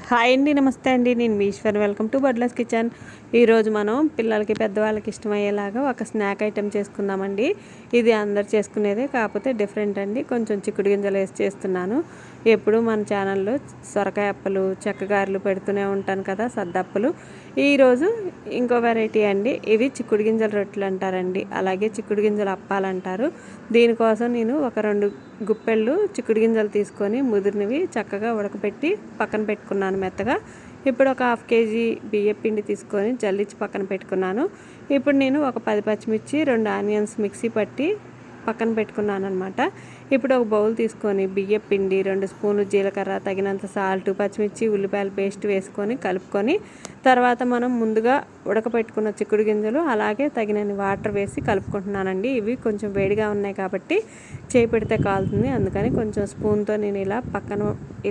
Hi అండి, నమస్తే అండి. నేను మీ ఈశ్వర్. వెల్కమ్ టు బడ్లస్ కిచెన్. ఈరోజు మనం పిల్లలకి పెద్దవాళ్ళకి ఇష్టమయ్యేలాగా ఒక స్నాక్ ఐటెం చేసుకుందామండి. ఇది అందరు చేసుకునేదే, కాకపోతే డిఫరెంట్ అండి. కొంచెం చిక్కుడు గింజలు వేసి చేస్తున్నాను. ఎప్పుడు మన ఛానల్లో సొరకాయ అప్పలు, చెక్కగారెలు పెడుతూనే ఉంటాను కదా, సద్దప్పలు. ఈరోజు ఇంకో వెరైటీ అండి. ఇవి చిక్కుడు గింజల రొట్టెలు అంటారండి, అలాగే చిక్కుడు గింజల అప్పాలు అంటారు. దీనికోసం నేను ఒక 2 గుప్పెళ్ళు చిక్కుడు గింజలు తీసుకొని ముదిరినవి చక్కగా ఉడకపెట్టి పక్కన పెట్టుకున్నాను మెత్తగా. ఇప్పుడు ఒక 1/2 కేజీ బియ్యం పిండి తీసుకొని జల్లించి పక్కన పెట్టుకున్నాను. ఇప్పుడు నేను ఒక 10 పచ్చిమిర్చి, 2 ఆనియన్స్ మిక్సీ పట్టి పక్కన పెట్టుకున్నాను అనమాట. ఇప్పుడు ఒక బౌల్ తీసుకొని బియ్యం పిండి, 2 స్పూన్లు జీలకర్ర, తగినంత సాల్ట్, పచ్చిమిర్చి, ఉల్లిపాయల పేస్ట్ వేసుకొని కలుపుకొని, తర్వాత మనం ముందుగా ఉడకపెట్టుకున్న చిక్కుడు గింజలు అలాగే తగినన్ని వాటర్ వేసి కలుపుకుంటున్నానండి. ఇవి కొంచెం వేడిగా ఉన్నాయి కాబట్టి చేయి పెడితే కాలుతుంది, అందుకని కొంచెం స్పూన్తో నేను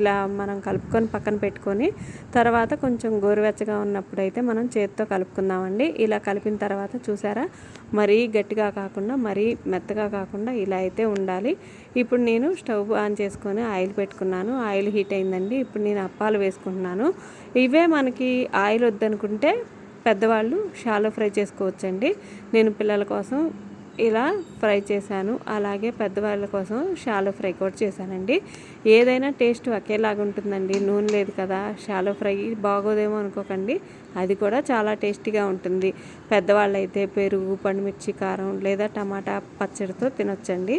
ఇలా మనం కలుపుకొని పక్కన పెట్టుకొని, తర్వాత కొంచెం గోరువెచ్చగా ఉన్నప్పుడైతే మనం చేతితో కలుపుకుందామండి. ఇలా కలిపిన తర్వాత చూసారా, మరీ గట్టిగా కాకుండా మరీ మెత్తగా కాకుండా ఇలా అయితే ఉండాలి. ఇప్పుడు నేను స్టవ్ ఆన్ చేసుకొని ఆయిల్ పెట్టుకున్నాను. ఆయిల్ హీట్ అయిందండి. ఇప్పుడు నేను అప్పాలు వేసుకుంటున్నాను. ఇవే మనకి ఆయిల్ వద్దనుకుంటే పెద్దవాళ్ళు షాలో ఫ్రై చేసుకోవచ్చండి. నేను పిల్లల కోసం ఇలా ఫ్రై చేశాను, అలాగే పెద్దవాళ్ళ కోసం షాలో ఫ్రై కూడా చేశానండి. ఏదైనా టేస్ట్ ఒకేలాగా ఉంటుందండి. నూనె లేదు కదా, షాలో ఫ్రై బాగోదేమో అనుకోకండి, అది కూడా చాలా టేస్టీగా ఉంటుంది. పెద్దవాళ్ళు అయితే పెరుగు, పండుమిర్చి కారం లేదా టమాటా పచ్చడితో తినొచ్చండి.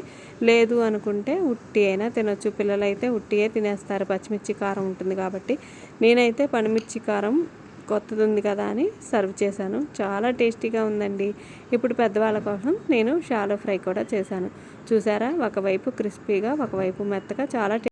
లేదు అనుకుంటే ఉట్టి అయినా తినొచ్చు. పిల్లలైతే ఉట్టియే తినేస్తారు, పచ్చిమిర్చి కారం ఉంటుంది కాబట్టి. నేనైతే పండుమిర్చి కారం కొత్తది ఉంది కదా అని సర్వ్ చేశాను. చాలా టేస్టీగా ఉందండి. ఇప్పుడు పెద్దవాళ్ళ కోసం నేను షాలో ఫ్రై కూడా చేశాను. చూసారా, ఒకవైపు క్రిస్పీగా, ఒకవైపు మెత్తగా చాలా